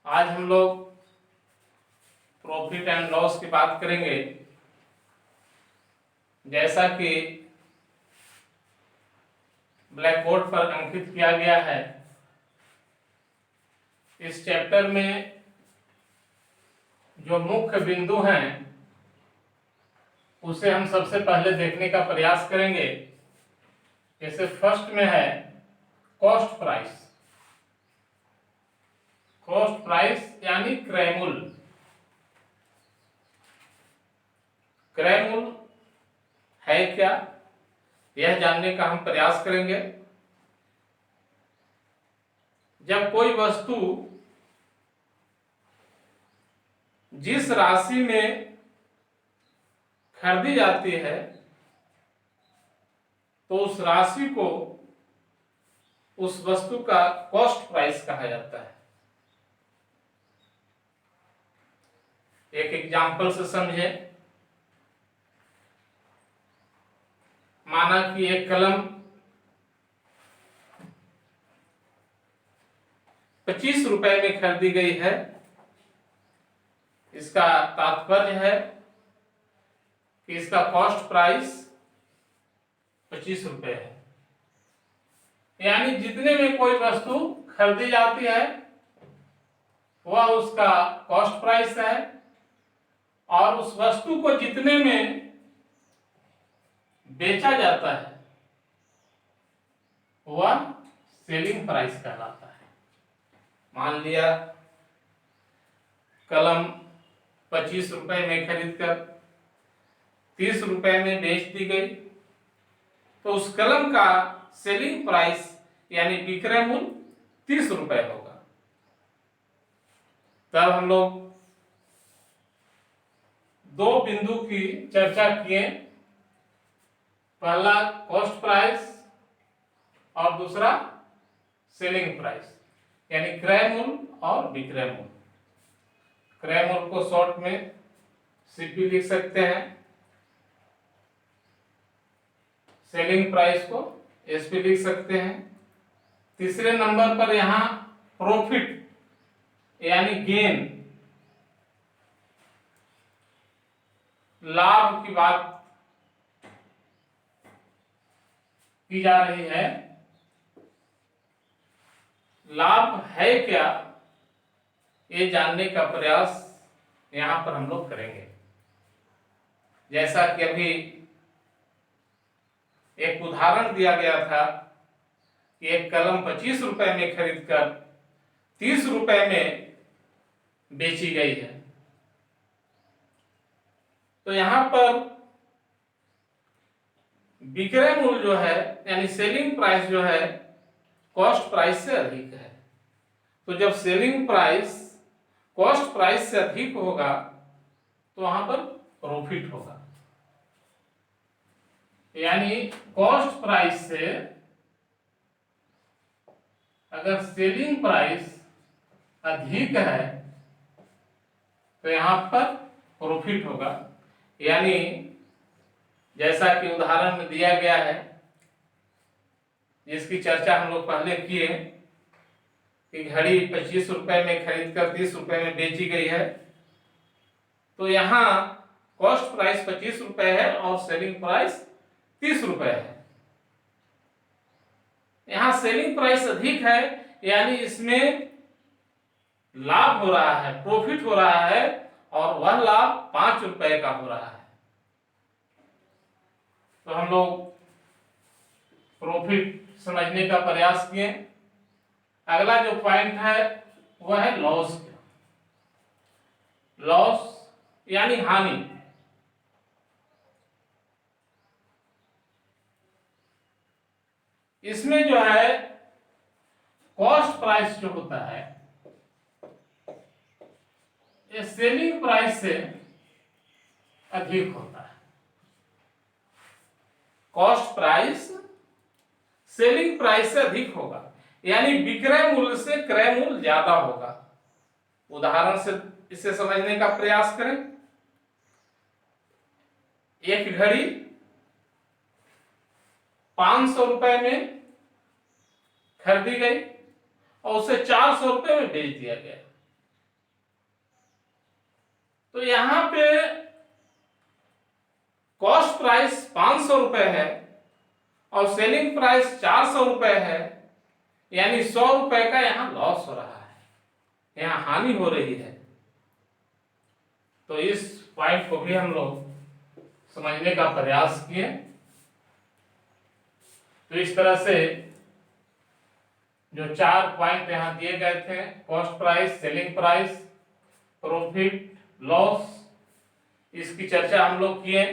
आज हम लोग प्रॉफिट एंड लॉस की बात करेंगे। जैसा कि ब्लैक बोर्ड पर अंकित किया गया है, इस चैप्टर में जो मुख्य बिंदु हैं उसे हम सबसे पहले देखने का प्रयास करेंगे। जैसे फर्स्ट में है कॉस्ट प्राइस। कॉस्ट प्राइस यानी क्रय मूल्य। क्रय मूल्य है क्या, यह जानने का हम प्रयास करेंगे। जब कोई वस्तु जिस राशि में खरीदी जाती है तो उस राशि को उस वस्तु का कॉस्ट प्राइस कहा जाता है। एक एग्जाम्पल से समझे। माना कि एक कलम 25 रुपए में खरीदी गई है। इसका तात्पर्य है कि इसका कॉस्ट प्राइस 25 रुपए है। यानी जितने में कोई वस्तु खरीदी जाती है वह उसका कॉस्ट प्राइस है, और उस वस्तु को जितने में बेचा जाता है वह सेलिंग प्राइस कहलाता है। मान लिया कलम 25 रुपए में खरीदकर 30 रुपए में बेच दी गई, तो उस कलम का सेलिंग प्राइस यानी विक्रय मूल्य 30 रुपए होगा। तब हम लोग दो बिंदु की चर्चा किए। पहला कॉस्ट प्राइस और दूसरा सेलिंग प्राइस यानी क्रय मूल्य और विक्रय मूल्य। क्रय मूल्य को शॉर्ट में सीपी लिख सकते हैं, सेलिंग प्राइस को एसपी लिख सकते हैं। तीसरे नंबर पर यहां प्रॉफिट यानी गेन, लाभ की बात की जा रही है। लाभ है क्या, ये जानने का प्रयास यहां पर हम लोग करेंगे। जैसा कि अभी एक उदाहरण दिया गया था कि एक कलम 25 रुपए में खरीदकर 30 रुपए में बेची गई है, तो यहां पर विक्रय मूल्य जो है यानी सेलिंग प्राइस जो है कॉस्ट प्राइस से अधिक है। तो जब सेलिंग प्राइस कॉस्ट प्राइस से अधिक होगा तो वहां पर प्रॉफिट होगा। यानी कॉस्ट प्राइस से अगर सेलिंग प्राइस अधिक है तो यहां पर प्रॉफिट होगा। यानी जैसा कि उदाहरण में दिया गया है, जिसकी चर्चा हम लोग पहले किए कि घड़ी 25 रुपए में खरीदकर 30 रुपए में बेची गई है, तो यहां कॉस्ट प्राइस 25 रुपए है और सेलिंग प्राइस 30 रुपए है। यहां सेलिंग प्राइस अधिक है यानी इसमें लाभ हो रहा है, प्रॉफिट हो रहा है, और वह लाभ 5 रुपए का हो रहा है। तो हम लोग प्रॉफिट समझने का प्रयास किए। अगला जो पॉइंट है वह है लॉस। लॉस यानी हानि। इसमें जो है कॉस्ट प्राइस जो होता है ये सेलिंग प्राइस से अधिक होता है। कॉस्ट प्राइस सेलिंग प्राइस से अधिक होगा, यानी विक्रय मूल्य से क्रय मूल्य ज्यादा होगा। उदाहरण से इसे समझने का प्रयास करें। एक घड़ी 500 रुपए में खरीदी गई और उसे 400 रुपए में बेच दिया गया। तो यहां पे कॉस्ट प्राइस 500 रुपए है और सेलिंग प्राइस 400 रुपए है, यानी 100 रुपए का यहां लॉस हो रहा है, यहां हानि हो रही है। तो इस पॉइंट को भी हम लोग समझने का प्रयास किए। तो इस तरह से जो 4 पॉइंट यहां दिए गए थे, cost price, selling price, profit, loss, इसकी चर्चा हम लोग किए।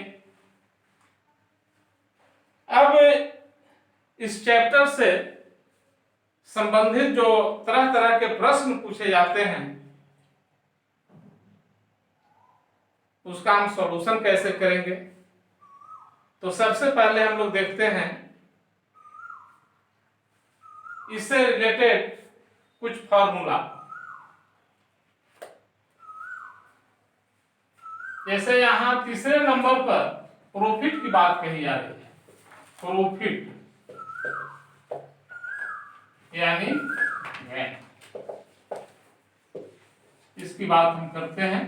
अब इस चैप्टर से संबंधित जो तरह तरह के प्रश्न पूछे जाते हैं, उसका हम सॉल्यूशन कैसे करेंगे। तो सबसे पहले हम लोग देखते हैं इससे रिलेटेड कुछ फॉर्मूला। जैसे यहां तीसरे नंबर पर प्रॉफिट की बात कही जा रही है, प्रॉफिट यानी गेन, इसकी बात हम करते हैं।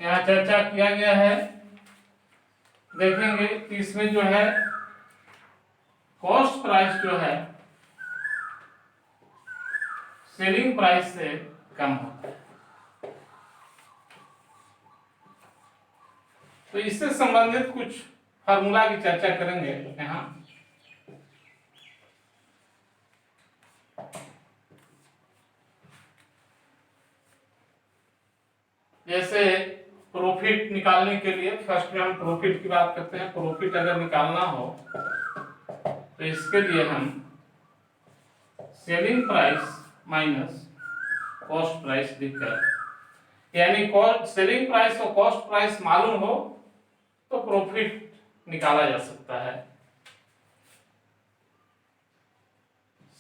यहाँ चर्चा किया गया है, देखेंगे कि इसमें जो है कॉस्ट प्राइस जो है सेलिंग प्राइस से कम होता है। तो इससे संबंधित कुछ फार्मूला की चर्चा करेंगे यहाँ। जैसे प्रॉफिट निकालने के लिए फर्स्ट में हम प्रॉफिट की बात करते हैं। प्रॉफिट अगर निकालना हो तो इसके लिए हम selling price minus cost price लिखकर, यानी सेलिंग प्राइस और कॉस्ट प्राइस मालूम हो तो प्रॉफिट निकाला जा सकता है।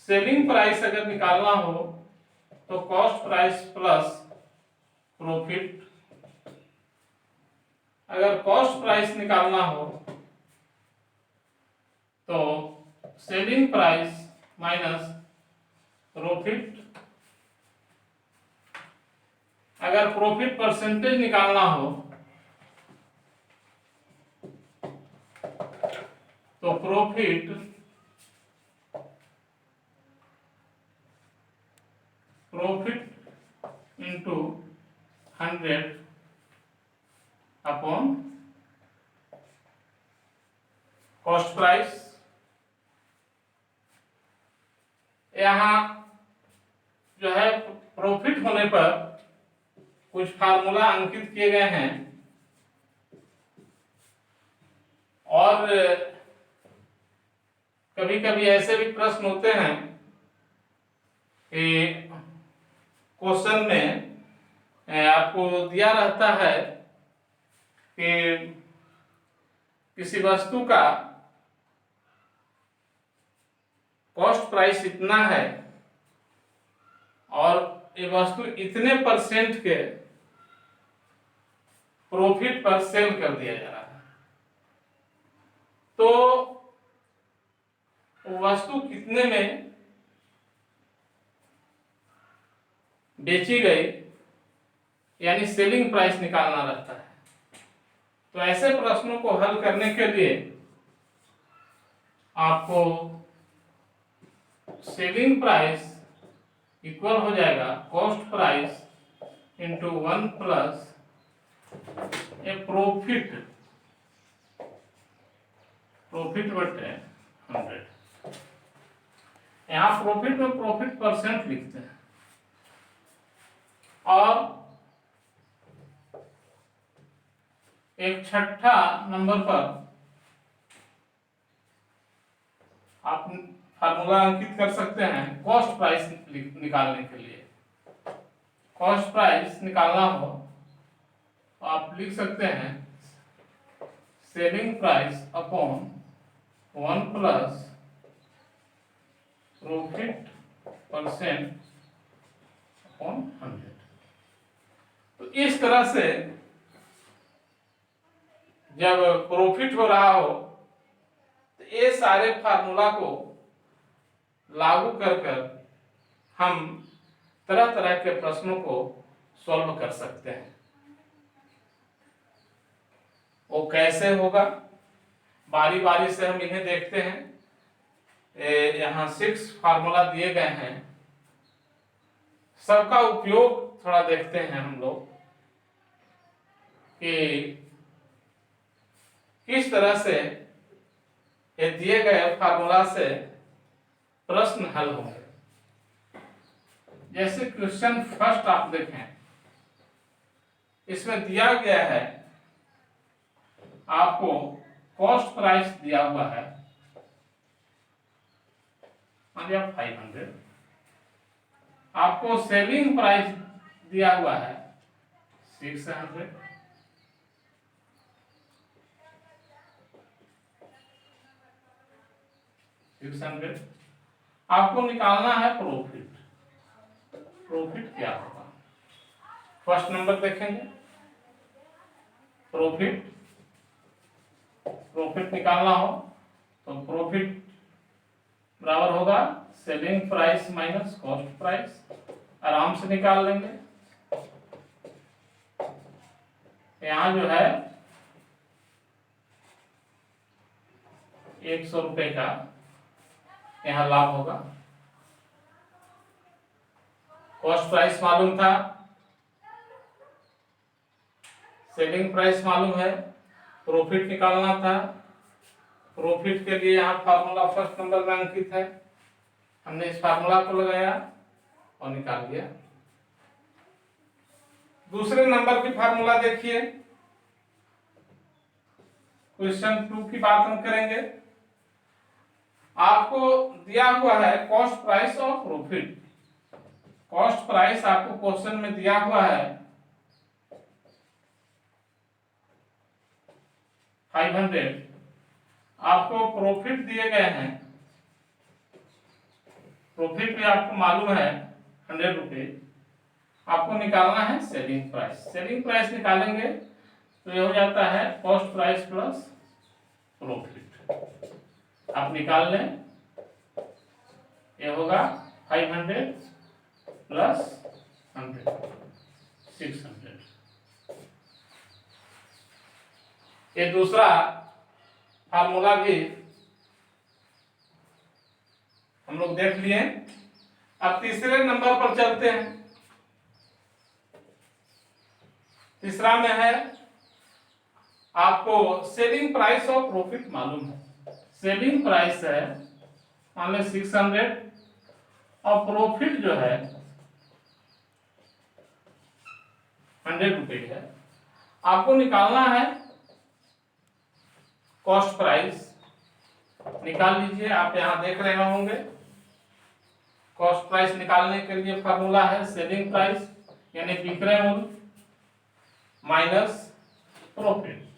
सेलिंग प्राइस अगर निकालना हो तो कॉस्ट प्राइस प्लस प्रॉफिट, अगर कॉस्ट प्राइस निकालना हो तो सेलिंग प्राइस माइनस प्रॉफिट, अगर प्रॉफिट परसेंटेज निकालना हो तो profit into 100 upon cost price. यहां जो है प्रॉफिट होने पर कुछ फार्मूला अंकित किए गए हैं, और कभी कभी ऐसे भी प्रश्न होते हैं कि क्वेश्चन में आपको दिया रहता है कि किसी वस्तु का कॉस्ट प्राइस इतना है और ये वस्तु इतने परसेंट के प्रॉफिट पर सेल कर दिया जा रहा है, तो वस्तु कितने में बेची गई, यानी सेलिंग प्राइस निकालना रहता है। तो ऐसे प्रश्नों को हल करने के लिए आपको सेलिंग प्राइस इक्वल हो जाएगा कॉस्ट प्राइस इंटू 1 प्लस ए प्रॉफिट बटे 100। यहाँ प्रॉफिट में प्रॉफिट परसेंट लिखते हैं, और एक छठा नंबर पर आप फार्मूला अंकित कर सकते हैं कॉस्ट प्राइस निकालने के लिए। कॉस्ट प्राइस निकालना हो तो आप लिख सकते हैं selling price upon 1 plus profit percent upon 100। तो इस तरह से जब प्रॉफिट हो रहा हो तो ये सारे फार्मूला को लागू कर हम तरह तरह के प्रश्नों को सॉल्व कर सकते हैं। वो कैसे होगा, बारी बारी से हम इन्हें देखते हैं। यहाँ 6 फार्मूला दिए गए हैं, सबका उपयोग थोड़ा देखते हैं हम लोग कि किस तरह से ये दिए गए फार्मूला से प्रश्न हल होंगे। जैसे क्वेश्चन फर्स्ट आप देखें, इसमें दिया गया है आपको कॉस्ट प्राइस दिया हुआ है, मान लिया 500, आपको सेलिंग प्राइस दिया हुआ है 600, आपको निकालना है प्रॉफिट। प्रॉफिट क्या होगा, फर्स्ट नंबर देखेंगे, प्रॉफिट निकालना हो तो प्रॉफिट बराबर होगा selling price minus cost price, आराम से निकाल लेंगे। यहां जो है 100 रुपए का यहां लाभ होगा, कॉस्ट प्राइस मालूम था, सेलिंग प्राइस मालूम है, प्रॉफिट निकालना था। प्रॉफिट के लिए यहाँ फार्मूला फर्स्ट नंबर में अंकित है, हमने इस फार्मूला को लगाया और निकाल लिया। दूसरे नंबर की फार्मूला देखिए, क्वेश्चन 2 की बात हम करेंगे। आपको दिया हुआ है कॉस्ट प्राइस और प्रॉफिट। कॉस्ट प्राइस आपको क्वेश्चन में दिया हुआ है 500, आपको प्रॉफिट दिए गए हैं, प्रॉफिट भी आपको मालूम है 100 रुपए, आपको निकालना है सेलिंग प्राइस। सेलिंग प्राइस निकालेंगे तो ये हो जाता है कॉस्ट प्राइस प्लस प्रॉफिट, आप निकाल लें, ये होगा 500 प्लस 100 600। ये दूसरा फार्मूला भी हम लोग देख लिए। अब तीसरे नंबर पर चलते हैं। तीसरा में है आपको सेलिंग प्राइस और प्रॉफिट मालूम है। सेलिंग प्राइस है मान लो 600 और प्रॉफिट जो है 100 रुपए है। आपको निकालना है कॉस्ट प्राइस, निकाल लीजिए, आप यहां देख रहे होंगे। कॉस्ट प्राइस निकालने के लिए फार्मूला है सेलिंग प्राइस यानी विक्रय मूल्य माइनस प्रॉफिट,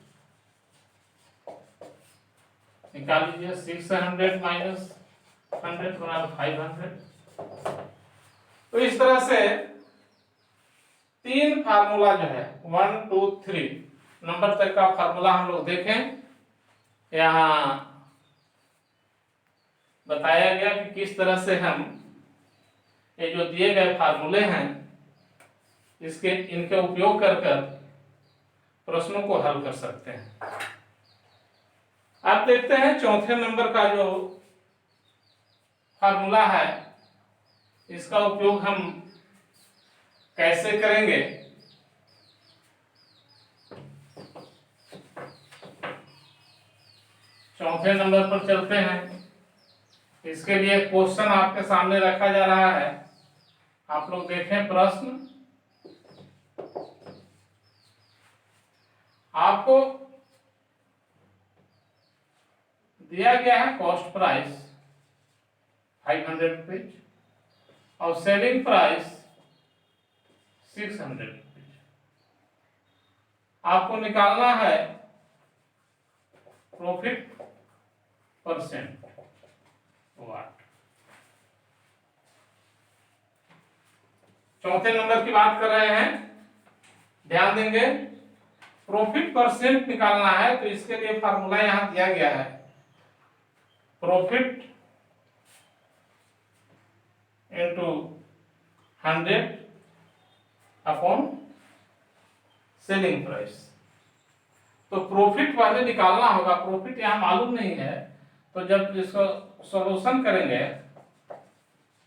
निकाल लीजिए 600 माइनस 100 बराबर 500। तो इस तरह से 3 फार्मूला जो है 1 2 3 नंबर तक का फार्मूला हम लोग देखें। यहाँ बताया गया कि किस तरह से हम ये जो दिए गए फार्मूले हैं इनके उपयोग कर प्रश्नों को हल कर सकते हैं। आप देखते हैं चौथे नंबर का जो फार्मूला है इसका उपयोग हम कैसे करेंगे। चौथे नंबर पर चलते हैं। इसके लिए क्वेश्चन आपके सामने रखा जा रहा है, आप लोग देखें प्रश्न। आपको दिया गया है कॉस्ट प्राइस 500 रुपीज और सेलिंग प्राइस 600 रुपीज। आपको निकालना है प्रॉफिट परसेंट वाट। चौथे नंबर की बात कर रहे हैं, ध्यान देंगे। प्रॉफिट परसेंट निकालना है तो इसके लिए फार्मूला यहां दिया गया है profit into 100 upon selling price. तो प्रॉफिट पहले निकालना होगा, प्रॉफिट यहाँ मालूम नहीं है, तो जब इसको सॉल्यूशन करेंगे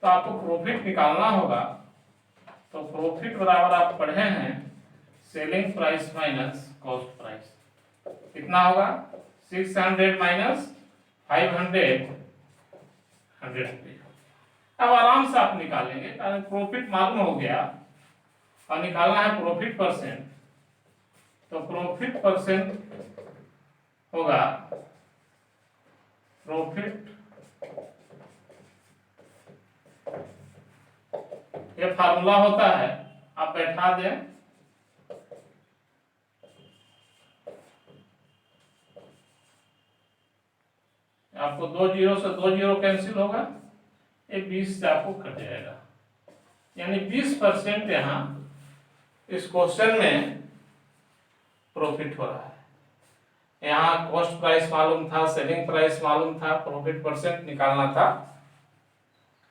तो आपको प्रॉफिट निकालना होगा। तो प्रॉफिट बराबर आप पढ़े हैं selling price minus cost price. कितना होगा 600 माइनस 500 100 रुपये। अब आराम से आप निकालेंगे, कारण प्रॉफिट मालूम हो गया और निकालना है प्रॉफिट परसेंट। तो प्रॉफिट परसेंट होगा प्रॉफिट, ये फार्मूला होता है, आप बैठा दें। आपको 2 जीरो से 2 जीरो कैंसिल होगा, ये 20 से आपको कट जाएगा, यानी 20% यहाँ इस क्वेश्चन में प्रॉफिट हो रहा है। यहाँ कॉस्ट प्राइस मालूम था, सेलिंग प्राइस मालूम था, प्रॉफिट परसेंट निकालना था।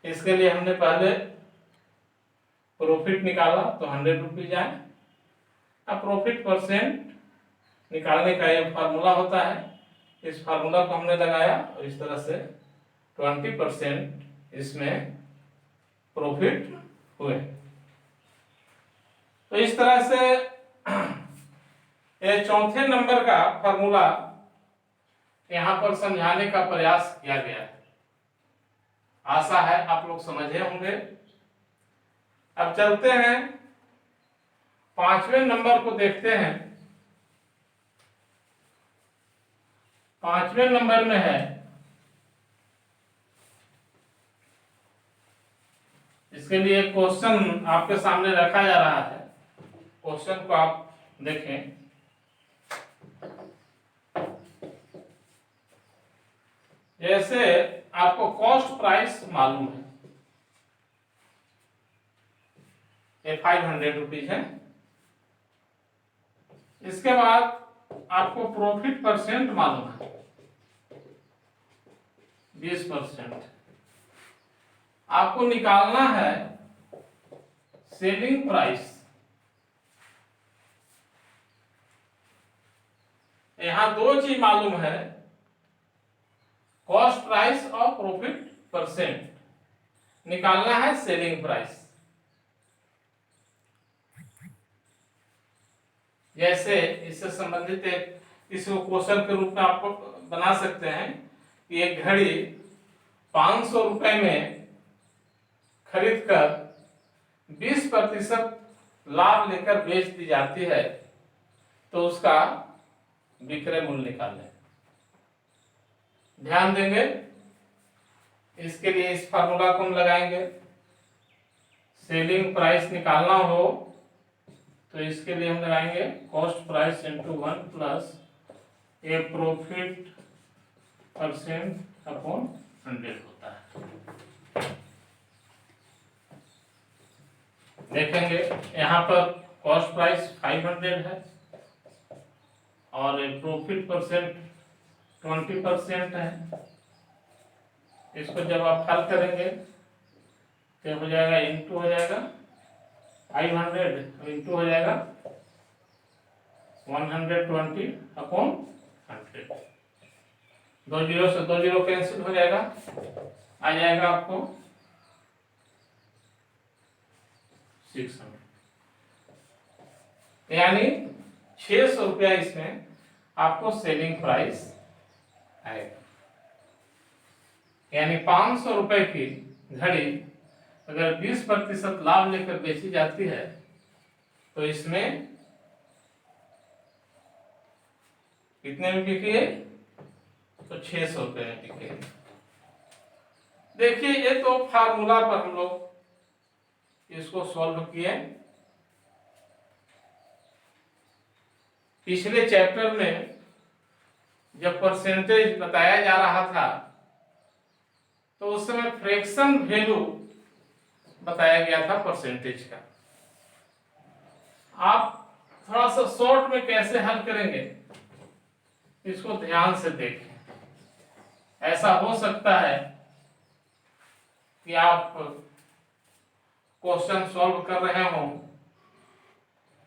इसके लिए हमने पहले प्रॉफिट निकाला तो 100 रुपीज आए। अब प्रॉफिट परसेंट निकालने का ये फार्मूला होता है, इस फार्मूला को हमने लगाया और इस तरह से 20% इसमें प्रॉफिट हुए। तो इस तरह से ये चौथे नंबर का फार्मूला यहाँ पर समझाने का प्रयास किया गया है। आशा है आप लोग समझे होंगे। अब चलते हैं 5वें नंबर को देखते हैं। 5वें नंबर में है, इसके लिए क्वेश्चन आपके सामने रखा जा रहा है। क्वेश्चन को आप देखें। जैसे आपको कॉस्ट प्राइस मालूम है, ये 500 रुपीज है। इसके बाद आपको प्रॉफिट परसेंट मालूम है 20%। आपको निकालना है सेलिंग प्राइस। यहां दो चीज मालूम है, कॉस्ट प्राइस और प्रॉफिट परसेंट। निकालना है सेलिंग प्राइस। जैसे इससे संबंधित एक इसको क्वेश्चन के रूप में आपको बना सकते हैं कि एक घड़ी 500 रुपए में खरीद कर 20% लाभ लेकर बेच दी जाती है, तो उसका विक्रय मूल्य निकालें। ध्यान देंगे, इसके लिए इस फार्मूला को हम लगाएंगे। सेलिंग प्राइस निकालना हो तो इसके लिए हम लगाएंगे कॉस्ट प्राइस इंटू 1 प्लस ए प्रॉफिट परसेंट अपॉन 100 होता है। देखेंगे यहाँ पर कॉस्ट प्राइस 500 है और प्रॉफिट परसेंट 20% है। इसको जब आप हल करेंगे तो हो जाएगा, इंटू हो जाएगा 500 इंटू हो जाएगा 120 अपॉन 100। 2 जीरो से 2 जीरो कैंसिल हो जाएगा, आ जाएगा आपको 600, यानी 600 रुपया इसमें आपको सेलिंग प्राइस आएगा। यानी 500 रुपए की घड़ी अगर 20% लाभ लेकर बेची जाती है तो इसमें कितने में बिकी है, तो 600 रुपए में बिकी है। देखिए ये तो फार्मूला पर हम लोग इसको सॉल्व किए। पिछले चैप्टर में जब परसेंटेज बताया जा रहा था तो उस समय फ्रैक्शन वैल्यू बताया गया था परसेंटेज का। आप थोड़ा सा शॉर्ट में कैसे हल करेंगे इसको ध्यान से देखें। ऐसा हो सकता है कि आप क्वेश्चन सॉल्व कर रहे हों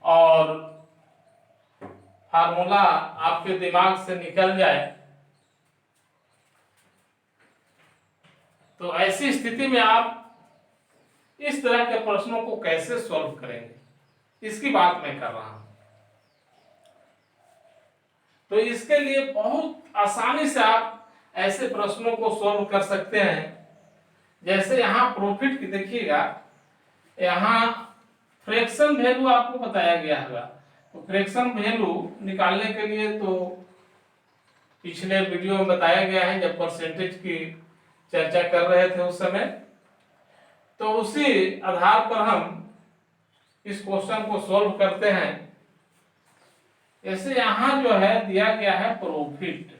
और फार्मूला आपके दिमाग से निकल जाए, तो ऐसी स्थिति में आप इस तरह के प्रश्नों को कैसे सॉल्व करेंगे, इसकी बात मैं कर रहा हूं। तो इसके लिए बहुत आसानी से आप ऐसे प्रश्नों को सॉल्व कर सकते हैं। जैसे यहाँ प्रॉफिट की देखिएगा, यहाँ फ्रैक्शन वैल्यू आपको बताया गया होगा। तो फ्रैक्शन वैल्यू निकालने के लिए तो पिछले वीडियो में बताया गया है, जब परसेंटेज की चर्चा कर रहे थे उस समय, तो उसी आधार पर हम इस क्वेश्चन को सॉल्व करते हैं। जैसे यहां जो है दिया गया है प्रॉफिट,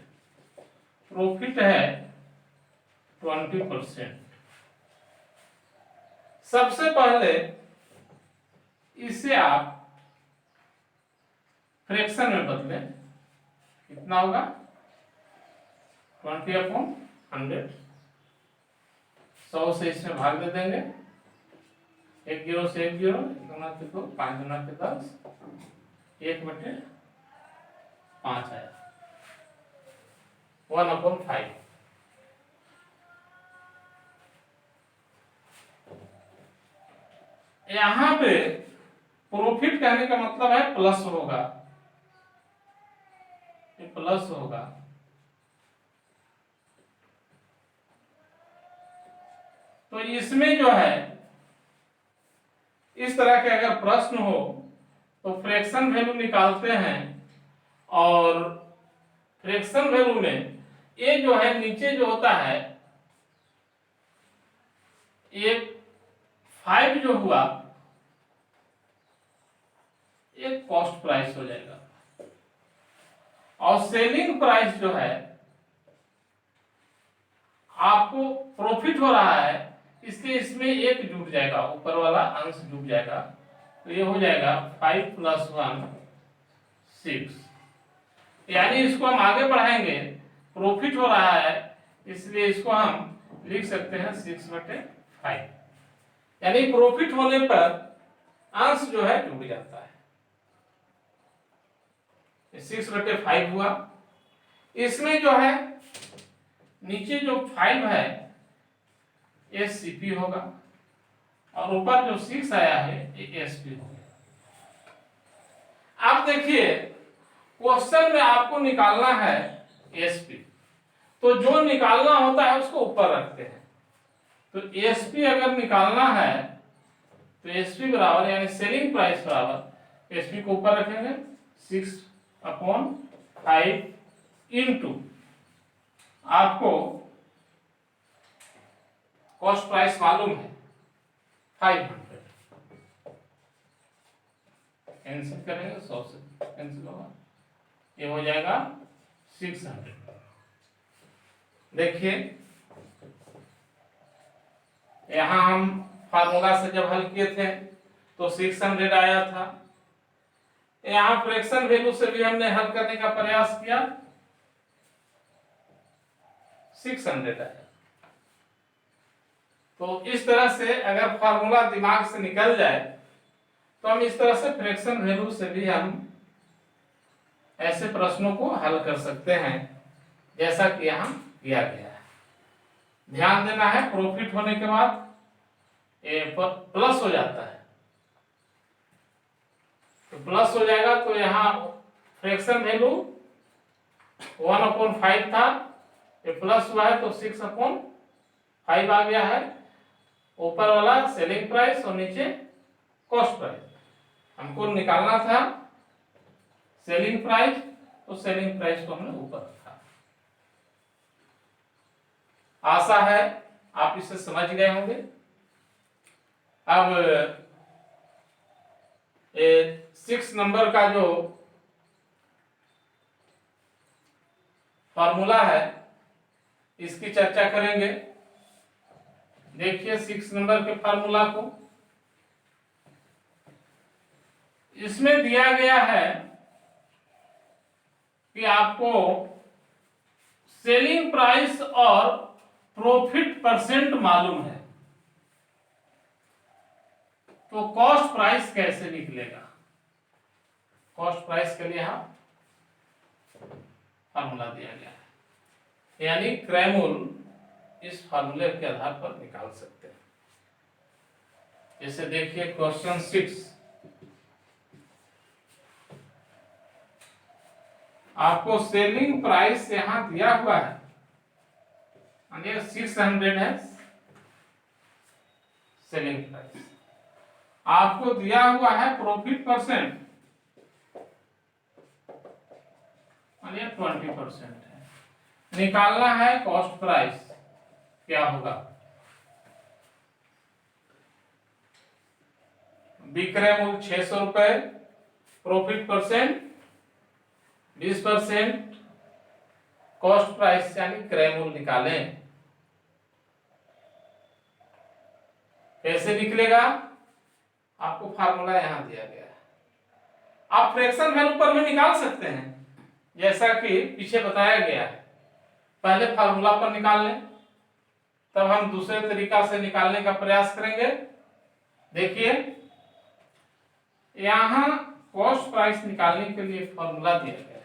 प्रॉफिट है 20%। सबसे पहले इसे आप फ्रैक्शन में बदलें, कितना होगा 20/100। 100 से इसमें भाग दे देंगे, 1 0 से 1 0, 2 5 2 10, 1/5 आया, 1/5। यहां पे प्रॉफिट कहने का मतलब है प्लस होगा, ये प्लस होगा। तो इसमें जो है इस तरह के अगर प्रश्न हो तो फ्रैक्शन वैल्यू निकालते हैं, और फ्रैक्शन वैल्यू में ये जो है नीचे जो होता है ये 5 जो हुआ ये कॉस्ट प्राइस हो जाएगा, और सेलिंग प्राइस जो है आपको प्रॉफिट हो रहा है इसलिए इसमें एक जुड़ जाएगा, ऊपर वाला अंश जुड़ जाएगा। तो ये हो जाएगा 5 + 1 6। यानी इसको हम आगे बढ़ाएंगे, प्रॉफिट हो रहा है इसलिए इसको हम लिख सकते हैं 6/5। यानी प्रॉफिट होने पर अंश जो है जुड़ जाता है, 6/5 हुआ। इसमें जो है नीचे जो 5 है ये सीपी होगा, और ऊपर जो 6 आया है ये एसपी होगा। आप देखिए क्वेश्चन में आपको निकालना है एसपी, तो जो निकालना होता है उसको ऊपर रखते हैं। तो एसपी अगर निकालना है तो एसपी बराबर यानी सेलिंग प्राइस बराबर एसपी को ऊपर रखेंगे 6/5 इंटू आपको कॉस्ट प्राइस मालूम है 500, कैंसिल करेंगे 100 से कैंसिल होगा, ये हो जाएगा 600। देखिए यहां हम फार्मूला से जब हल किए थे तो 600 आया था, यहां फ्रैक्शन वैल्यू से भी हमने हल करने का प्रयास किया, 600 आया। तो इस तरह से अगर फार्मूला दिमाग से निकल जाए तो हम इस तरह से फ्रैक्शन वैल्यू से भी हम ऐसे प्रश्नों को हल कर सकते हैं, जैसा कि यहां किया गया है। ध्यान देना है प्रॉफिट होने के बाद ये प्लस हो जाता है, तो प्लस हो जाएगा। तो यहाँ फ्रैक्शन वैल्यू 1/5 था, ये प्लस हुआ है तो 6/5 आ गया है। ऊपर वाला सेलिंग प्राइस और नीचे कॉस्ट प्राइस, हमको निकालना था सेलिंग प्राइस, तो सेलिंग प्राइस को हमने ऊपर रखा। आशा है आप इसे समझ गए होंगे। अब 6 नंबर का जो फॉर्मूला है इसकी चर्चा करेंगे। देखिए 6 नंबर के फार्मूला को, इसमें दिया गया है कि आपको सेलिंग प्राइस और प्रॉफिट परसेंट मालूम है। तो कॉस्ट प्राइस कैसे निकलेगा? कॉस्ट प्राइस के लिए यहां फार्मूला दिया गया है, यानी क्रय-मूल्य इस फार्मूले के आधार पर निकाल सकते हैं। जैसे देखिए क्वेश्चन 6, आपको सेलिंग प्राइस यहां दिया हुआ है, 600 है सेलिंग प्राइस। आपको दिया हुआ है प्रॉफिट परसेंट 20% है। निकालना है कॉस्ट प्राइस, क्या होगा? विक्रय मूल्य 600 रुपए, प्रॉफिट परसेंट 20%, कॉस्ट प्राइस यानी क्रय मूल्य निकालें। कैसे निकलेगा? आपको फार्मूला यहां दिया गया है। आप फ्रैक्शन वैल्यू पर भी निकाल सकते हैं, जैसा कि पीछे बताया गया है। पहले फार्मूला पर निकाल लें, तब हम दूसरे तरीका से निकालने का प्रयास करेंगे। देखिए यहां कॉस्ट प्राइस निकालने के लिए फार्मूला दिया गया है,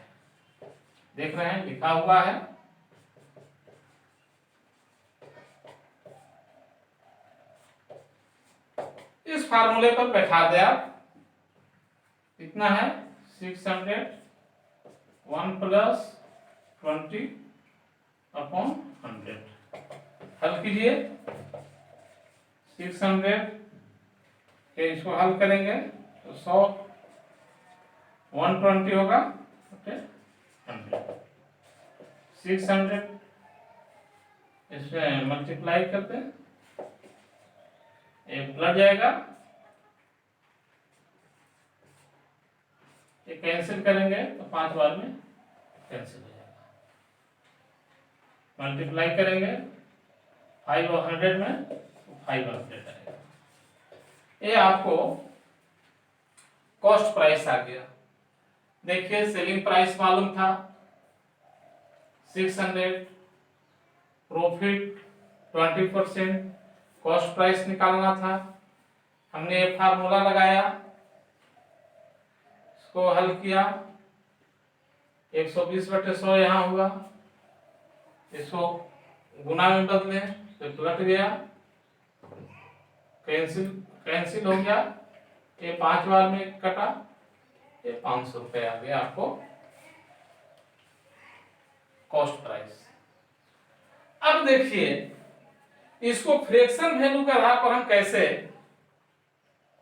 देख रहे हैं लिखा हुआ है। इस फार्मूले पर बैठा दे आप, कितना है 600 1 + 20/100। हल कीजिए 600 के, इसको हल करेंगे तो 100 120 होगा, ओके 100 600 इसमें मल्टीप्लाई करते हैं, एक प्लस जाएगा, ये कैंसिल करेंगे तो 5 बार में कैंसिल हो जाएगा। मल्टीप्लाई करेंगे 5 और 100 में तो 500 आएगा। ये आपको कॉस्ट प्राइस आ गया। देखिए सेलिंग प्राइस मालूम था 600, प्रॉफिट 20%, कॉस्ट प्राइस निकालना था। हमने ये फार्मूला लगाया, इसको हल किया, 120/100 यहाँ हुआ, इसको गुना में बदले तो पलट गया, कैंसिल हो गया, ये 5 बार में कटा, ये 500 रुपए आ गया आपको कॉस्ट प्राइस। अब देखिए इसको फ्रैक्शन वैल्यू के आधार पर हम कैसे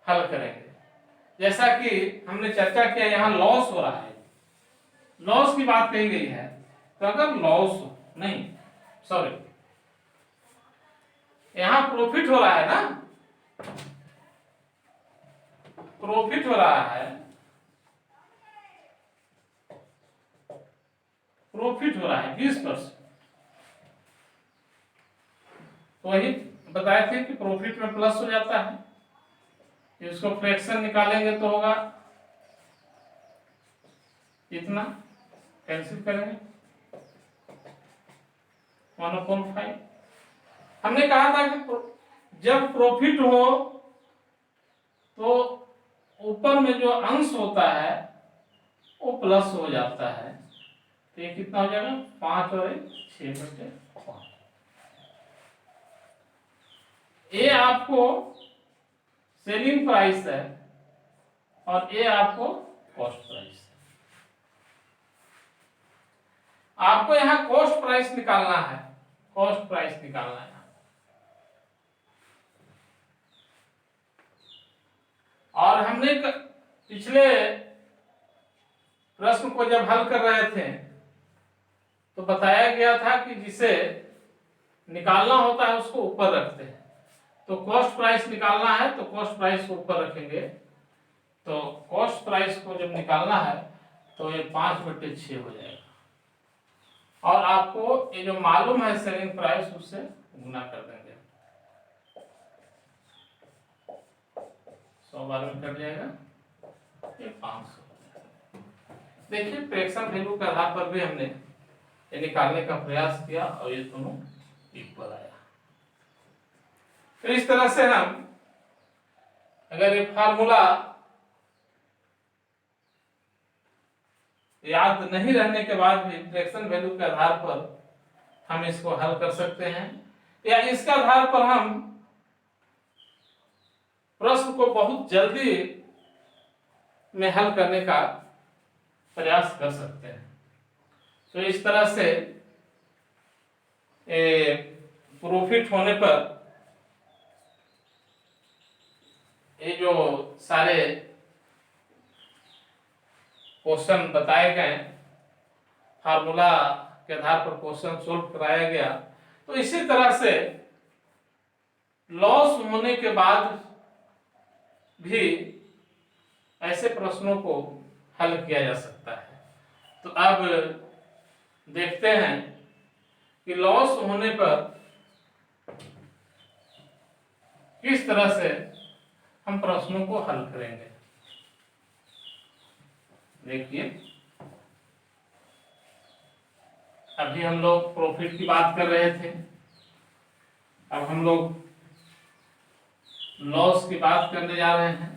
हल करेंगे। जैसा कि हमने चर्चा किया यहाँ लॉस हो रहा है, लॉस की बात कही गई है, तो अगर लॉस नहीं सॉरी यहाँ प्रॉफिट हो रहा है ना, प्रॉफिट हो रहा है, प्रॉफिट हो रहा है 20%। तो वही बताए थे कि प्रॉफिट में प्लस हो जाता है, इसको फ्रैक्शन निकालेंगे तो होगा इतना, कैंसिल करेंगे 1/5। हमने कहा था कि जब प्रॉफिट हो तो ऊपर में जो अंश होता है वो प्लस हो जाता है, तो ये कितना हो जाएगा 5 और 6/5। ये आपको सेलिंग प्राइस है और ये आपको कॉस्ट प्राइस है। आपको यहां कॉस्ट प्राइस निकालना है, कॉस्ट प्राइस निकालना है। और हमने पिछले प्रश्न को जब हल कर रहे थे तो बताया गया था कि जिसे निकालना होता है उसको ऊपर रखते हैं। तो कॉस्ट प्राइस निकालना है तो कॉस्ट प्राइस को ऊपर रखेंगे, तो कॉस्ट प्राइस को जब निकालना है तो ये 5/6 हो जाएगा, और आपको ये जो मालूम है सेलिंग प्राइस उससे गुना कर देंगे, 100 बार में कट जाएगा, ये 500। देखिए फ्रैक्शन वैल्यू के आधार पर भी हमने ये निकालने का प्रयास किया और ये दोनों इक्वल आया। तो इस तरह से हम अगर ये फार्मूला याद नहीं रहने के बाद भी फ्रैक्शन वैल्यू के आधार पर हम इसको हल कर सकते हैं, या इसके आधार पर हम प्रश्न को बहुत जल्दी में हल करने का प्रयास कर सकते हैं। तो इस तरह से प्रॉफिट होने पर ये जो सारे क्वेश्चन बताए गए, फार्मूला के आधार पर क्वेश्चन सोल्व कराया गया, तो इसी तरह से लॉस होने के बाद भी ऐसे प्रश्नों को हल किया जा सकता है। तो अब देखते हैं कि लॉस होने पर किस तरह से हम प्रश्नों को हल करेंगे। देखिए, अभी हम लोग प्रॉफिट की बात कर रहे थे, अब हम लोग लॉस की बात करने जा रहे हैं।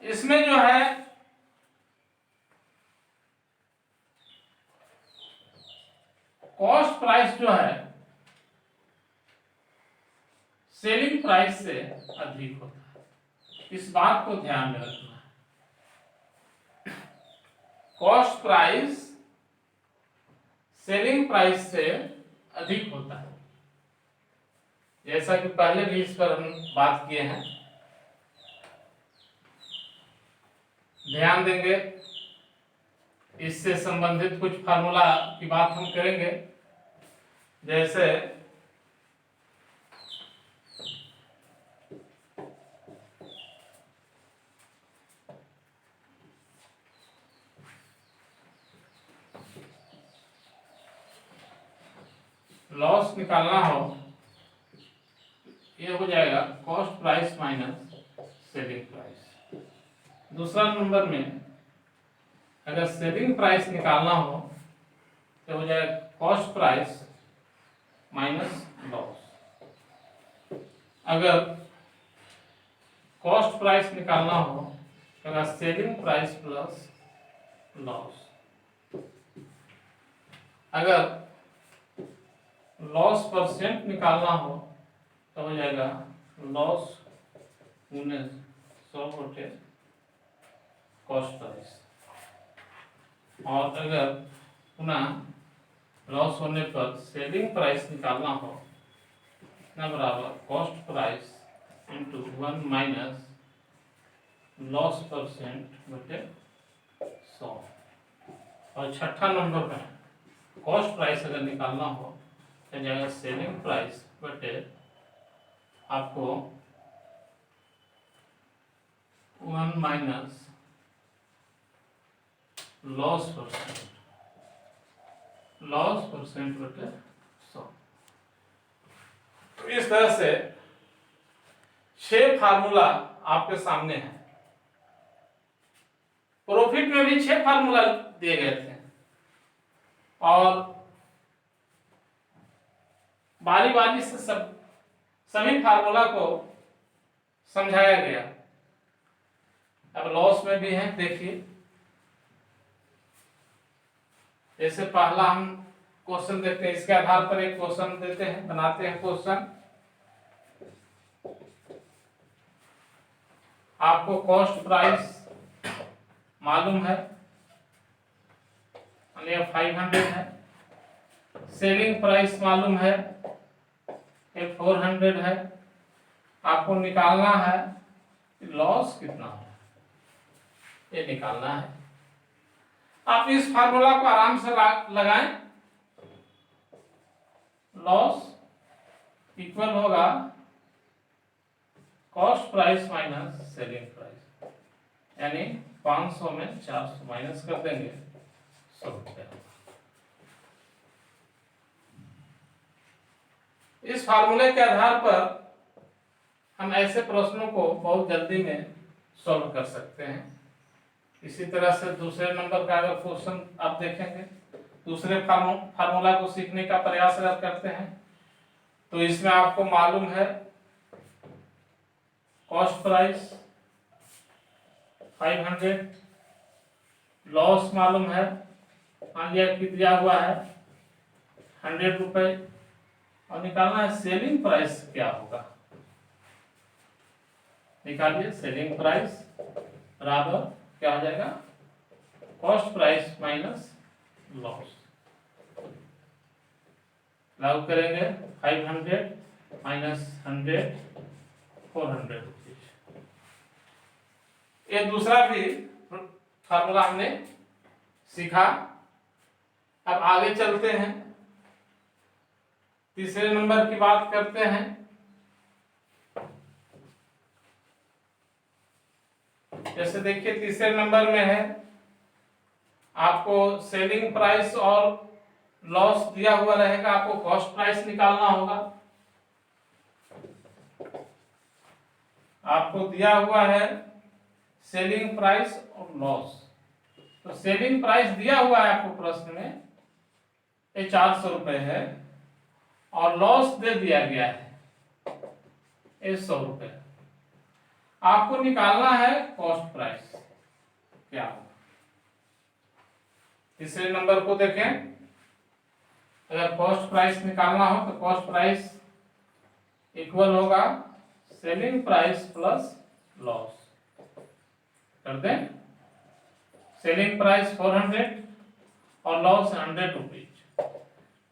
इसमें जो है कॉस्ट प्राइस जो है सेलिंग प्राइस से अधिक होता है, इस बात को ध्यान में रखना है। कॉस्ट प्राइस सेलिंग प्राइस से अधिक होता है, जैसा कि पहले भी इस पर हम बात किए हैं। ध्यान देंगे, इससे संबंधित कुछ फार्मूला की बात हम करेंगे, जैसे लॉस निकालना हो, ये हो जाएगा cost price minus selling price. दूसरा नंबर में अगर सेलिंग प्राइस निकालना हो तो हो जाएगा कॉस्ट प्राइस माइनस लॉस। अगर कॉस्ट प्राइस निकालना हो तो होगा सेलिंग प्राइस प्लस लॉस। अगर लॉस परसेंट निकालना हो तो हो जाएगा लॉस गुने 100 बटे कॉस्ट प्राइस। और अगर पुनः लॉस होने पर सेलिंग प्राइस निकालना हो ना बराबर cost price into 1 minus loss percent बटे 100। और छठा नंबर में कॉस्ट प्राइस अगर निकालना हो तो जाएगा सेलिंग प्राइस बटे आपको 1 माइनस लॉस परसेंट बटे 100। तो इस तरह से 6 फार्मूला आपके सामने है। प्रॉफिट में भी 6 फार्मूला दिए गए थे और बारी बारी से सभी फार्मूला को समझाया गया। अब लॉस में भी है, देखिए जैसे पहला हम क्वेश्चन देते हैं, इसके आधार पर एक क्वेश्चन देते हैं, बनाते हैं क्वेश्चन। आपको कॉस्ट प्राइस मालूम है, 500 है, सेलिंग प्राइस मालूम है 400 है। आपको निकालना है लॉस कितना है, ये निकालना है। आप इस फार्मूला को आराम से लगाएं। लॉस इक्वल होगा cost price minus selling price, यानी 500 में 400 माइनस कर देंगे 100 रुपया। इस फार्मूले के आधार पर हम ऐसे प्रश्नों को बहुत जल्दी में सॉल्व कर सकते हैं। इसी तरह से दूसरे नंबर का अगर क्वेश्चन आप देखेंगे दूसरे फार्मूला को सीखने का प्रयास अगर करते हैं तो इसमें आपको मालूम है कॉस्ट प्राइस 500, लॉस मालूम है, मान लिया कि दिया हुआ है 100 रुपए, और निकालना है सेलिंग प्राइस क्या होगा। निकालिए, सेलिंग प्राइस बराबर क्या हो जाएगा, कॉस्ट प्राइस माइनस लॉस। लागू करेंगे 500 माइनस 100, 400 रुपीज। ये दूसरा भी फार्मूला हमने सीखा। अब आगे चलते हैं, तीसरे नंबर की बात करते हैं। जैसे देखिए तीसरे नंबर में है आपको सेलिंग प्राइस और लॉस दिया हुआ रहेगा, आपको कॉस्ट प्राइस निकालना होगा। आपको दिया हुआ है सेलिंग प्राइस और लॉस। तो सेलिंग प्राइस दिया हुआ है आपको प्रश्न में, ये 400 रुपए है, और लॉस दे दिया गया है ये 100 रुपए। आपको निकालना है कॉस्ट प्राइस क्या होगा। तीसरे नंबर को देखें, अगर कॉस्ट प्राइस निकालना हो तो कॉस्ट प्राइस इक्वल होगा सेलिंग प्राइस प्लस लॉस। कर दें, सेलिंग प्राइस 400 और लॉस 100 रुपीज,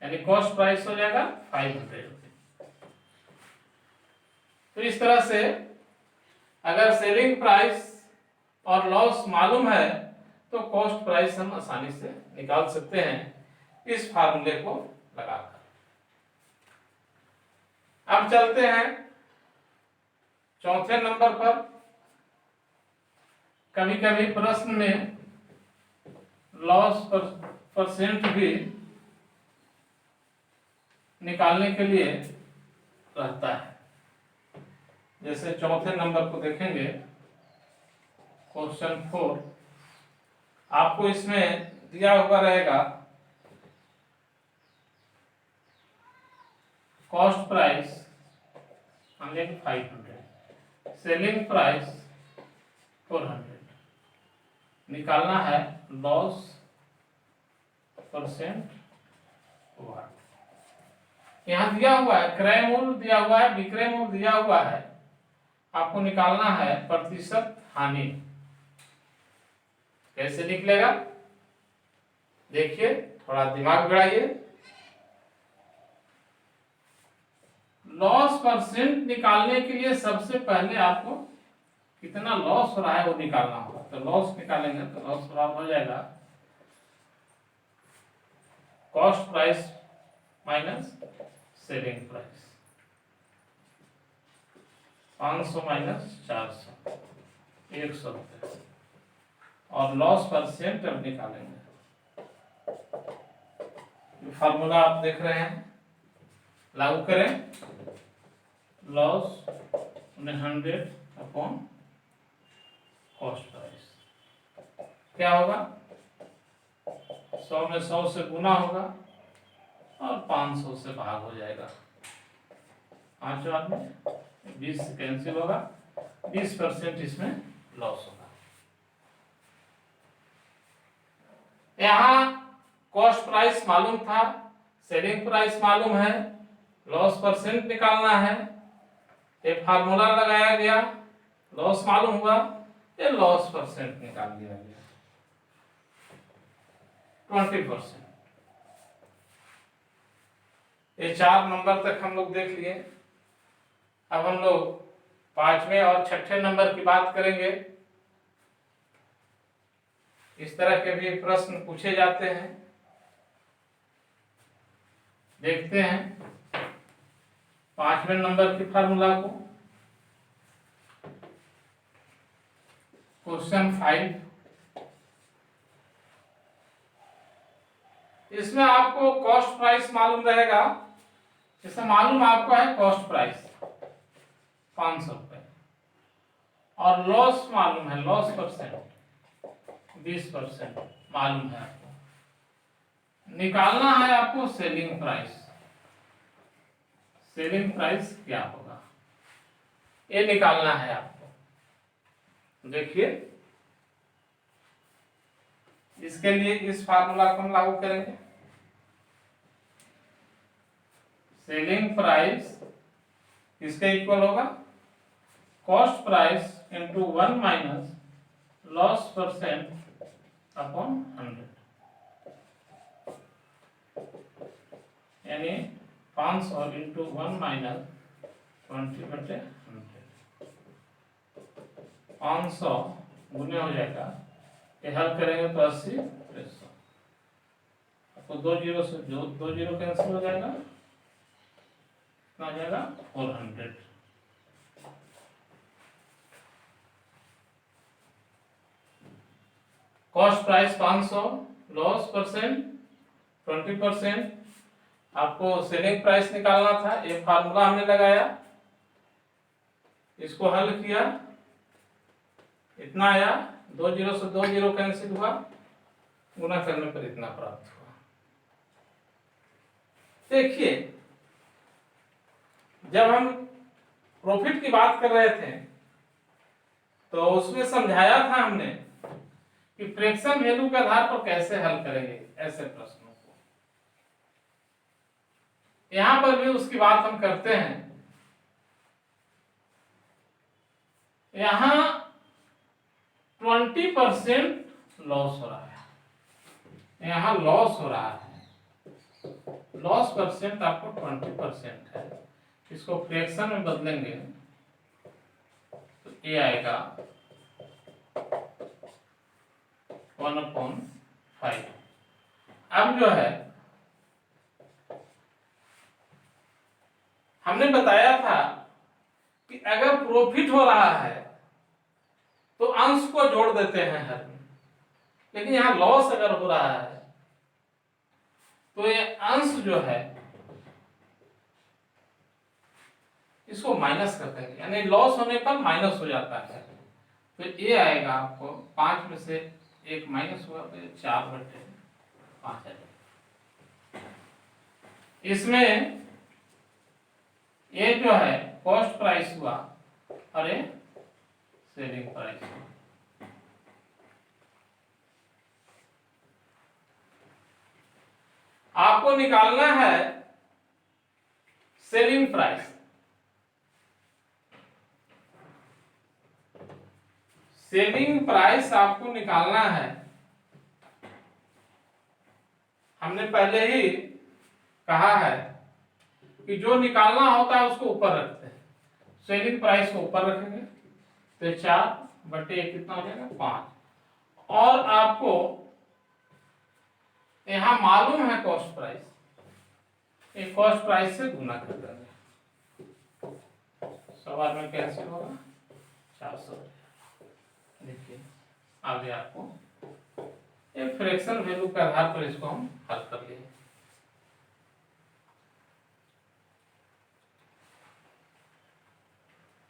यानी कॉस्ट प्राइस हो जाएगा 500 रुपीज। तो इस तरह से अगर सेलिंग प्राइस और लॉस मालूम है तो कॉस्ट प्राइस हम आसानी से निकाल सकते हैं इस फार्मूले को लगाकर। अब चलते हैं चौथे नंबर पर। कभी कभी प्रश्न में लॉस परसेंट भी निकालने के लिए रहता है। जैसे चौथे नंबर को देखेंगे, क्वेश्चन 4, आपको इसमें दिया हुआ रहेगा कॉस्ट प्राइस 500, सेलिंग प्राइस 400, निकालना है लॉस परसेंट वाट। यहां दिया हुआ है क्रय मूल्य दिया हुआ है, विक्रय मूल्य दिया हुआ है, आपको निकालना है प्रतिशत हानि। कैसे निकलेगा देखिए, थोड़ा दिमाग बढ़ाइए। लॉस परसेंट निकालने के लिए सबसे पहले आपको कितना लॉस हो रहा है वो निकालना होगा। तो लॉस निकालेंगे तो लॉस बराबर हो जाएगा cost price minus selling price, 500 minus 400, 100 रुपए, और लॉस परसेंट अब निकालेंगे। फार्मूला आप देख रहे हैं, लागू करें, लॉस 100 अपॉन कॉस्ट प्राइस, क्या होगा, 100 में 100 से गुना होगा और 500 से भाग हो जाएगा। 5 में 20 से कैंसिल होगा, 20% इसमें लॉस होगा। यहाँ कॉस्ट प्राइस मालूम था, सेलिंग प्राइस मालूम है, लॉस परसेंट निकालना है, ये फार्मूला लगाया गया, लॉस मालूम हुआ, ये लॉस परसेंट निकाल दिया गया 20%। ये 4 नंबर तक हम लोग देख लिए। अब हम लोग 5वें और 6ठे नंबर की बात करेंगे। इस तरह के भी प्रश्न पूछे जाते हैं, देखते हैं 5वें नंबर की फार्मूला को। क्वेश्चन 5, इसमें आपको कॉस्ट प्राइस मालूम रहेगा। इसमें मालूम आपको है कॉस्ट प्राइस 500 रुपए, और लॉस मालूम है, लॉस परसेंट 20% मालूम है आपको। निकालना है आपको सेलिंग प्राइस। सेलिंग प्राइस क्या होगा ये निकालना है आपको। देखिए इसके लिए इस फार्मूला को हम लागू करेंगे। सेलिंग प्राइस किसके इक्वल होगा, cost price into 1 minus loss percent upon 100, यानी 500 इंटू 1 माइनस 20/100। 500 गुने हो जाएगा, ये हल करेंगे तो 80 300, आपको 2 जीरो से जो 2 जीरो कैंसिल हो जाएगा, कितना हो जाएगा 400। कॉस्ट प्राइस 500, लॉस परसेंट 20%, आपको सेलिंग प्राइस निकालना था। ये फार्मूला हमने लगाया, इसको हल किया, इतना आया, 2 जीरो से 2 जीरो कैंसिल हुआ, गुना करने पर इतना प्राप्त हुआ। देखिए जब हम प्रॉफिट की बात कर रहे थे तो उसमें समझाया था हमने कि फ्रैक्शन वैल्यू के आधार पर कैसे हल करेंगे ऐसे प्रश्नों को। यहां पर भी उसकी बात हम करते हैं। यहां 20% लॉस हो रहा है, यहां लॉस हो रहा है, लॉस परसेंट आपको 20% है। इसको फ्रैक्शन में बदलेंगे तो ये आएगा 1/5। अब जो है हमने बताया था कि अगर प्रॉफिट हो रहा है तो अंश को जोड़ देते हैं हर में, लेकिन यहां लॉस अगर हो रहा है तो ये अंश जो है इसको माइनस कर देंगे, यानी लॉस होने पर माइनस हो जाता है। तो ये आएगा आपको 5 में से 1 माइनस हुआ तो 4/5 है। इसमें ये जो है कॉस्ट प्राइस हुआ और ये सेलिंग प्राइस हुआ। आपको निकालना है सेलिंग प्राइस। सेलिंग प्राइस आपको निकालना है, हमने पहले ही कहा है कि जो निकालना होता है उसको ऊपर रखते हैं। सेलिंग प्राइस को ऊपर रखेंगे तो 4/1 कितना हो जाएगा 5, और आपको यहां मालूम है कॉस्ट प्राइस, ये कॉस्ट प्राइस से गुना कर देंगे, सवाल में कैंसिल होगा 400। देखिए आगे आपको एक फ्रैक्शन वैल्यू के आधार पर इसको हम हल कर लिए।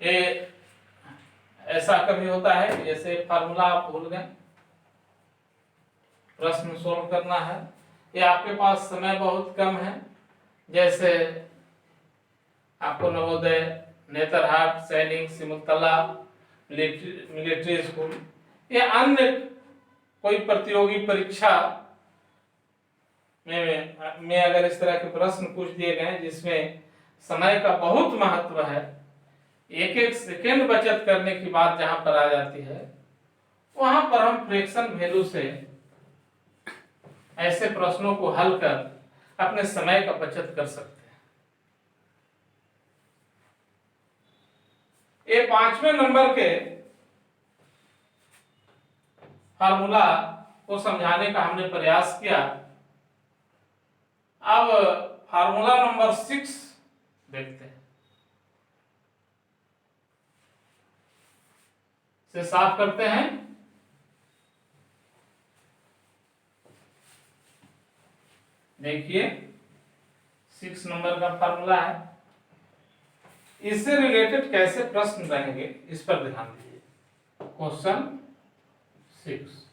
ये ऐसा कभी होता है जैसे फार्मूला आप भूल गए, प्रश्न सोल्व करना है, ये आपके पास समय बहुत कम है, जैसे आपको नवोदय, नेतरहाट, सैनिक, सिमुलतला, मिलिट्री स्कूल या अन्य कोई प्रतियोगी परीक्षा में अगर इस तरह के प्रश्न पूछ दिए गए जिसमें समय का बहुत महत्व है, एक एक सेकेंड बचत करने की बात जहां पर आ जाती है, वहां पर हम फ्रैक्शन वैल्यू से ऐसे प्रश्नों को हल कर अपने समय का बचत कर सकते हैं। ये 5वें नंबर के फार्मूला को समझाने का हमने प्रयास किया। अब फार्मूला नंबर 6 देखते हैं। से साफ करते हैं। देखिए 6 नंबर का फार्मूला है, इससे रिलेटेड कैसे प्रश्न रहेंगे इस पर ध्यान दीजिए। क्वेश्चन 6,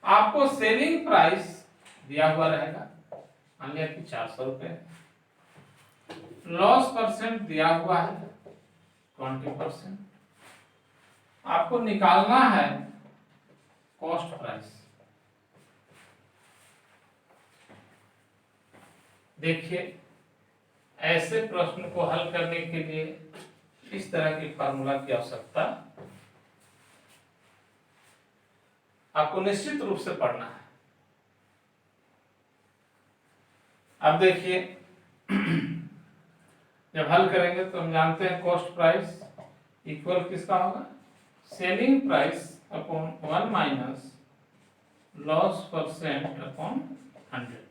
आपको सेलिंग प्राइस दिया हुआ रहेगा, मान लिया कि 400 रुपए, लॉस परसेंट दिया हुआ है 20%, आपको निकालना है कॉस्ट प्राइस। देखिए, ऐसे प्रश्न को हल करने के लिए इस तरह की फार्मूला की आवश्यकता आपको निश्चित रूप से पढ़ना है। अब देखिए, जब हल करेंगे तो हम जानते हैं कॉस्ट प्राइस इक्वल किसका होगा, selling price upon 1 minus loss percent upon 100।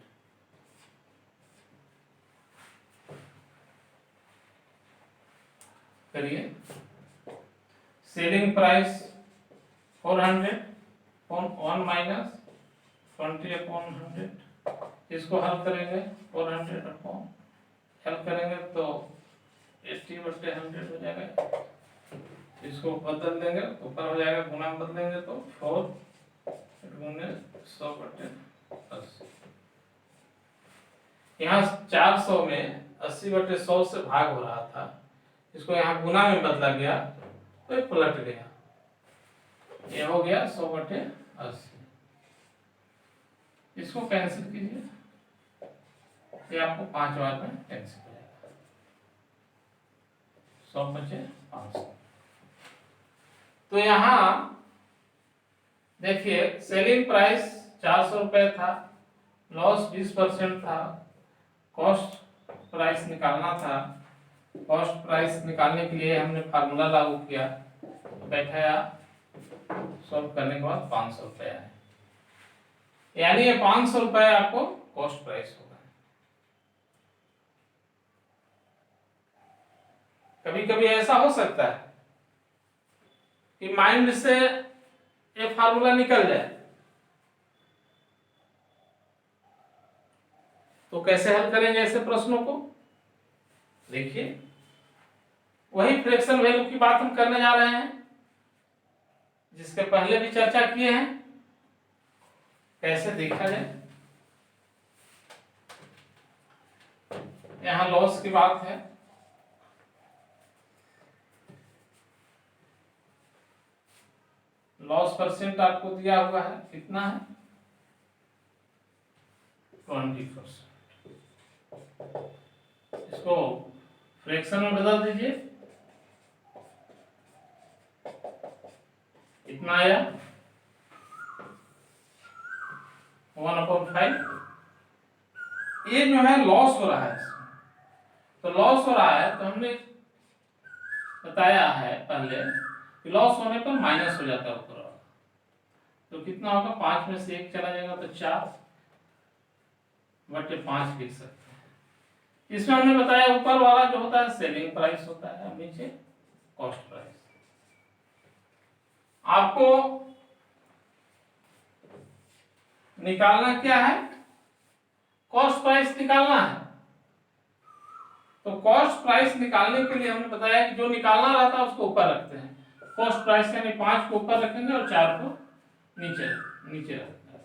करिए, selling price 400 upon 1 minus 20 upon 100, इसको हल करेंगे 400 अपॉन, हल करेंगे तो 80/100 हो जाएगा, इसको बदल देंगे ऊपर हो जाएगा, गुना में बदलेंगे तो 4 गुने 100/80। यहाँ 400 में 80/100 से भाग हो रहा था, इसको यहाँ गुना में बदला गया तो ये पलट गया, ये हो गया 100/80। इसको कैंसिल कीजिए, ये आपको 5 बार में कैंसिल हो जाएगा, 100 बचे 500। तो यहाँ देखिए, सेलिंग प्राइस 400 रुपए था, लॉस 20% था, कॉस्ट प्राइस निकालना था। कॉस्ट प्राइस निकालने के लिए हमने फार्मूला लागू किया, तो बैठाया, सॉल्व करने के बाद 500 रुपए आए, यानी ये 500 रुपए आपको कॉस्ट प्राइस होगा। कभी कभी ऐसा हो सकता है कि माइंड से ये फार्मूला निकल जाए, तो कैसे हल करेंगे ऐसे प्रश्नों को। देखिए, वही फ्रैक्शन वैल्यू की बात हम करने जा रहे हैं जिसके पहले भी चर्चा किए हैं। कैसे देखा जाए, यहां लॉस की बात है, लॉस परसेंट आपको दिया हुआ है, कितना है 20%। इसको फ्रैक्शन में बदल दीजिए, कितना आया 1/5। ये जो है लॉस हो रहा है इसमें, तो लॉस हो रहा है तो हमने बताया है पहले कि लॉस होने पर माइनस हो जाता है ऊपर, तो कितना होगा, 5 में से 1 चला जाएगा तो 4/5 लिख सकते हैं। इसमें हमने बताया ऊपर वाला जो होता है सेलिंग प्राइस होता है, नीचे कॉस्ट प्राइस। आपको निकालना क्या है, कॉस्ट प्राइस निकालना है। तो कॉस्ट प्राइस निकालने के लिए हमने बताया कि जो निकालना रहता है उसको ऊपर रखते हैं, कॉस्ट प्राइस यानी 5 को ऊपर रखेंगे और 4 को नीचे नीचे रखेंगे,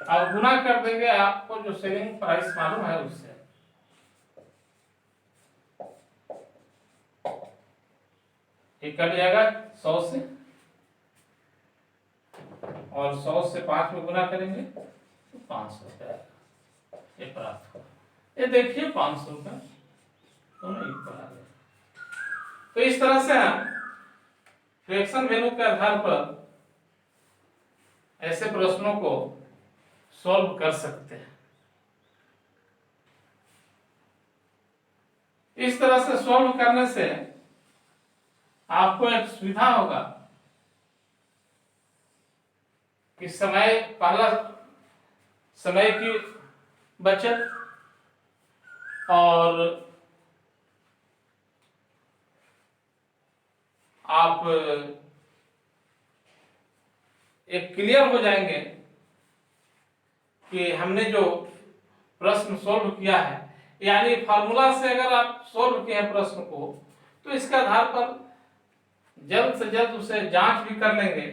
अब गुना कर देंगे आपको जो सेलिंग प्राइस मालूम है उससे। ये कट जाएगा 100 से, और 100 से 5 में गुना करेंगे तो 500 रुपये ये प्राप्त होगा। ये देखिए 500 रुपये दोनों इक्वल आ गए। तो इस तरह से हम फ्रैक्शन वैल्यू के आधार पर ऐसे प्रश्नों को सॉल्व कर सकते हैं। इस तरह से सॉल्व करने से आपको एक सुविधा होगा कि पहला समय की बचत, और आप एक क्लियर हो जाएंगे कि हमने जो प्रश्न सॉल्व किया है, यानी फार्मूला से अगर आप सॉल्व किए हैं प्रश्न को, तो इसके आधार पर जल्द से जल्द उसे जांच भी कर लेंगे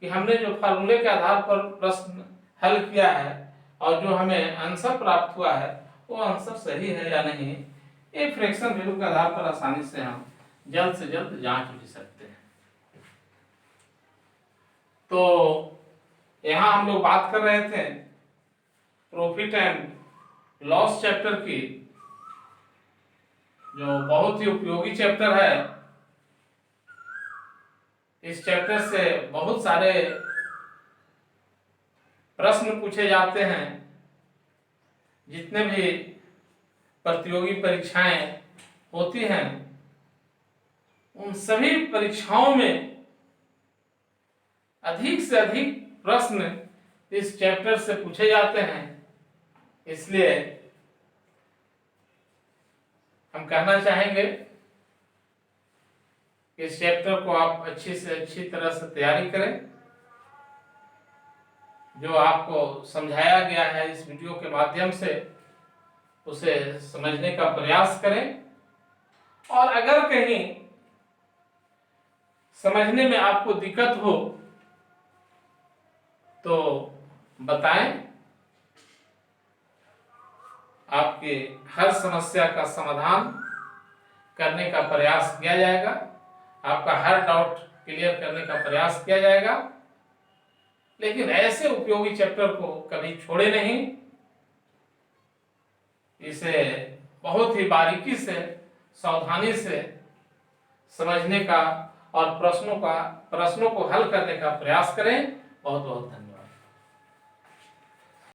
कि हमने जो फार्मूले के आधार पर प्रश्न हल किया है और जो हमें आंसर प्राप्त हुआ है वो आंसर सही है या नहीं, ये फ्रैक्शन वैल्यू के आधार पर आसानी से हम जल्द से जल्द जांच भी सकते हैं। तो यहाँ हम लोग बात कर रहे थे प्रॉफिट एंड लॉस चैप्टर की, जो बहुत ही उपयोगी चैप्टर है। इस चैप्टर से बहुत सारे प्रश्न पूछे जाते हैं। जितने भी प्रतियोगी परीक्षाएं होती हैं उन सभी परीक्षाओं में अधिक से अधिक प्रश्न इस चैप्टर से पूछे जाते हैं। इसलिए हम कहना चाहेंगे कि इस चैप्टर को आप अच्छी से अच्छी तरह से तैयारी करें। जो आपको समझाया गया है इस वीडियो के माध्यम से उसे समझने का प्रयास करें, और अगर कहीं समझने में आपको दिक्कत हो तो बताएं। आपकी हर समस्या का समाधान करने का प्रयास किया जाएगा, आपका हर डाउट क्लियर करने का प्रयास किया जाएगा। लेकिन ऐसे उपयोगी चैप्टर को कभी छोड़े नहीं, इसे बहुत ही बारीकी से सावधानी से समझने का और प्रश्नों को हल करने का प्रयास करें। बहुत बहुत धन्यवाद।